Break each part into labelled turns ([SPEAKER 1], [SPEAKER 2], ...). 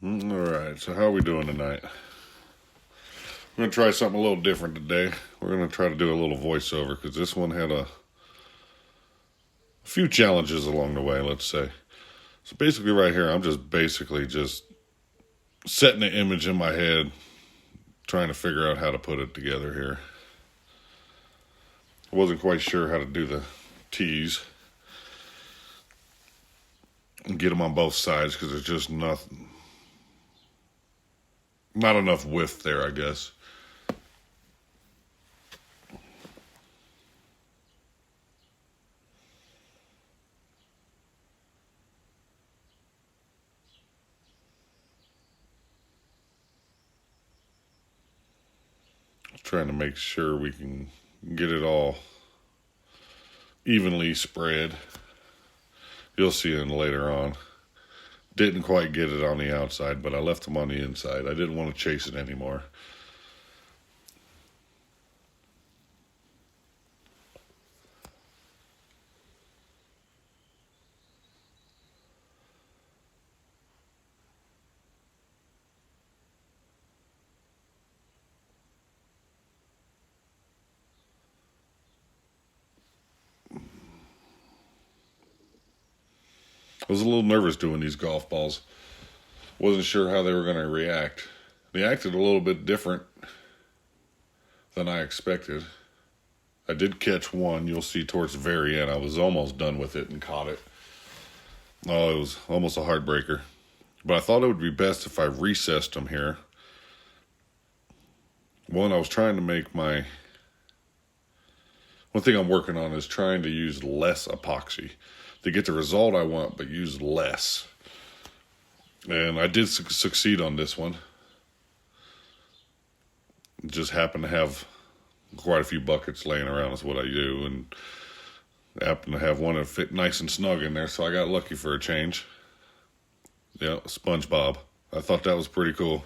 [SPEAKER 1] Alright, so how are we doing tonight? We're going to try something a little different today. We're going to try to do a little voiceover because this one had a few challenges along the way, let's say. So basically right here, I'm just setting the image in my head, trying to figure out how to put it together here. I wasn't quite sure how to do the T's and get them on both sides because there's just not enough width there, I guess. Trying to make sure we can get it all evenly spread. You'll see it later on. Didn't quite get it on the outside, but I left them on the inside. I didn't want to chase it anymore. I was a little nervous doing these golf balls. Wasn't sure how they were going to react. They acted a little bit different than I expected. I did catch one. You'll see towards the very end. I was almost done with it and caught it. Oh, it was almost a heartbreaker. But I thought it would be best if I recessed them here. One, I was trying to make one thing I'm working on is trying to use less epoxy to get the result I want, but use less. And I did succeed on this one. Just happen to have quite a few buckets laying around is what I do, and I happen to have one that fit nice and snug in there, so I got lucky for a change. Yeah, SpongeBob. I thought that was pretty cool.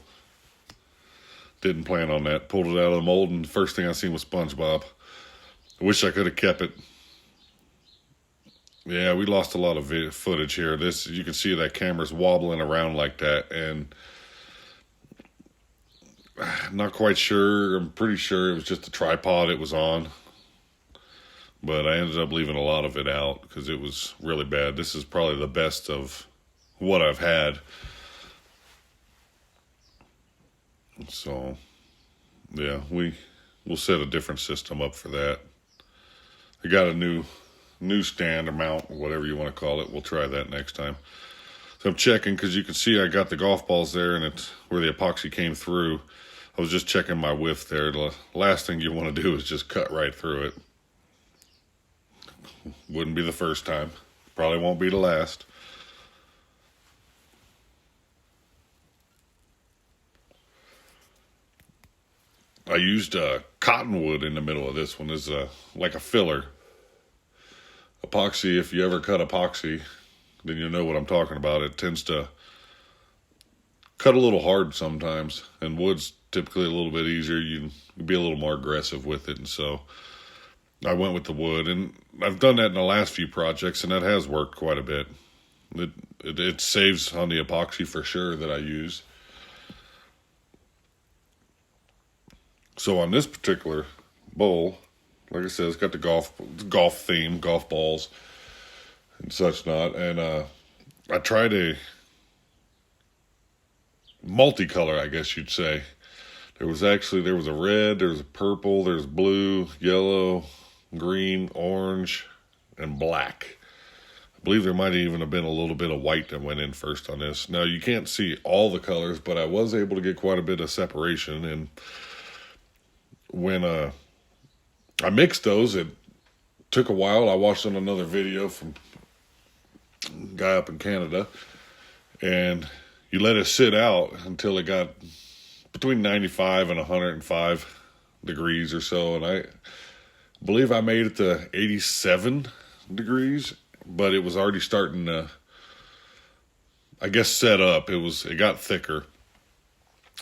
[SPEAKER 1] Didn't plan on that. Pulled it out of the mold, and the first thing I seen was SpongeBob. I wish I could have kept it. Yeah, we lost a lot of footage here. You can see that camera's wobbling around like that, and I'm not quite sure. I'm pretty sure it was just the tripod it was on, but I ended up leaving a lot of it out because it was really bad. This is probably the best of what I've had. So, yeah, we'll set a different system up for that. I got a new stand or mount, whatever you want to call it. We'll try that next time. So I'm checking because you can see I got the golf balls there, and it's where the epoxy came through. I was just checking my width there. The last thing you want to do is just cut right through it. Wouldn't be the first time. Probably won't be the last. I used cottonwood in the middle of this one as like a filler. Epoxy, if you ever cut epoxy, then you know what I'm talking about. It tends to cut a little hard sometimes, and wood's typically a little bit easier. You can be a little more aggressive with it, and so I went with the wood, and I've done that in the last few projects, and that has worked quite a bit. It saves on the epoxy for sure that I use. So on this particular bowl, like I said, it's got the golf theme, golf balls and such not. And I tried a multicolor, I guess you'd say. There was a red, there was a purple, there's blue, yellow, green, orange, and black. I believe there might even have been a little bit of white that went in first on this. Now, you can't see all the colors, but I was able to get quite a bit of separation. And when I mixed those, it took a while. I watched on another video from a guy up in Canada, and you let it sit out until it got between 95 and 105 degrees or so, and I believe I made it to 87 degrees, but it was already starting to, I guess, set up. It got thicker.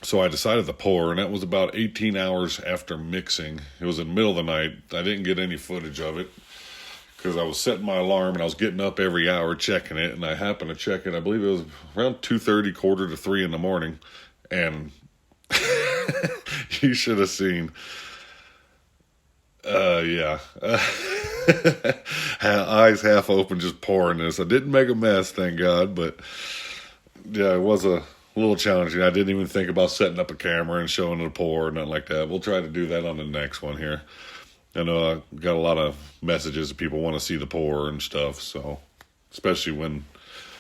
[SPEAKER 1] So I decided to pour, and that was about 18 hours after mixing. It was in the middle of the night. I didn't get any footage of it because I was setting my alarm and I was getting up every hour checking it, and I happened to check it. I believe it was around 2:30, quarter to 3 in the morning, and you should have seen. Yeah. Eyes half open, just pouring this. I didn't make a mess, thank God, but yeah, it was a little challenging. I didn't even think about setting up a camera and showing the pour or nothing like that. We'll try to do that on the next one here. I know I got a lot of messages that people want to see the pour and stuff, so especially when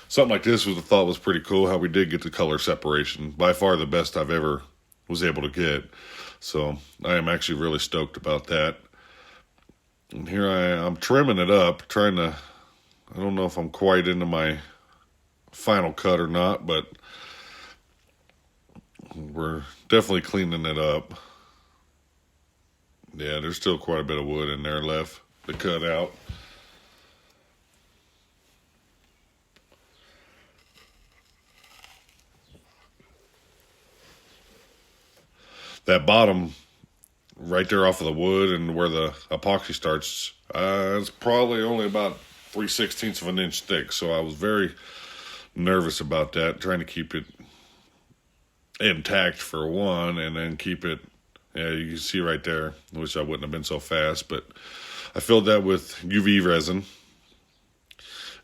[SPEAKER 1] something like this I thought was pretty cool, how we did get the color separation. By far the best I've ever was able to get. So I am actually really stoked about that. And here I'm trimming it up, I don't know if I'm quite into my final cut or not, but we're definitely cleaning it up. Yeah, there's still quite a bit of wood in there left to cut out. That bottom right there off of the wood and where the epoxy starts, it's probably only about 3/16 of an inch thick. So I was very nervous about that, trying to keep it intact for one, and then keep it, yeah, you can see right there. I wish I wouldn't have been so fast, but I filled that with UV resin.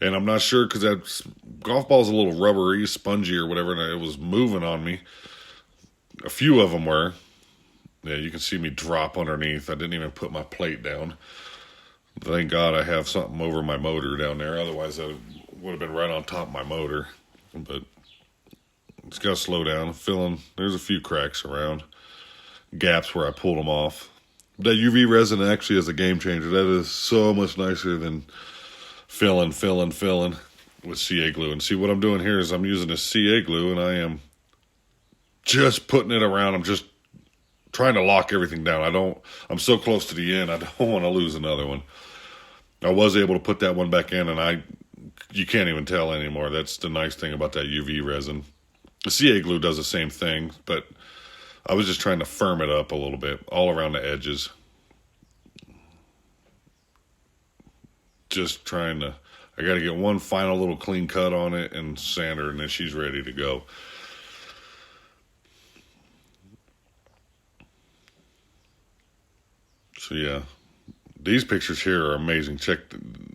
[SPEAKER 1] And I'm not sure, because that golf ball's a little rubbery, spongy or whatever, and it was moving on me. A few of them were. Yeah, you can see me drop underneath. I didn't even put my plate down. Thank God I have something over my motor down there. Otherwise, that would have been right on top of my motor. But it's got to slow down. There's a few cracks around. Gaps where I pulled them off. That UV resin actually is a game changer. That is so much nicer than filling with CA glue. And see, what I'm doing here is I'm using this CA glue, and I am just putting it around. I'm just trying to lock everything down. I'm so close to the end, I don't want to lose another one. I was able to put that one back in, and you can't even tell anymore. That's the nice thing about that UV resin. The CA glue does the same thing, but I was just trying to firm it up a little bit, all around the edges. Just trying to, I got to get one final little clean cut on it and sand her, and then she's ready to go. So yeah, these pictures here are amazing.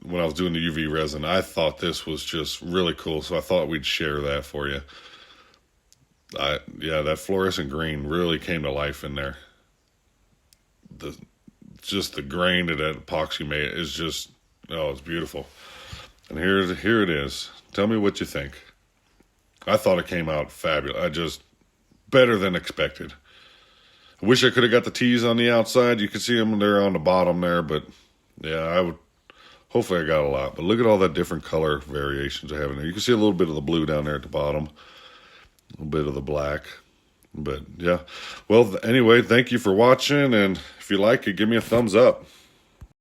[SPEAKER 1] When I was doing the UV resin, I thought this was just really cool, so I thought we'd share that for you. Yeah, that fluorescent green really came to life in there. Just the grain that epoxy made is just, oh, it's beautiful. And here it is. Tell me what you think. I thought it came out fabulous. Better than expected. I wish I could have got the T's on the outside. You can see them there on the bottom there, but yeah, hopefully I got a lot. But look at all that different color variations I have in there. You can see a little bit of the blue down there at the bottom, a little bit of the black. But yeah, well, anyway, thank you for watching, and if you like it, give me a thumbs up.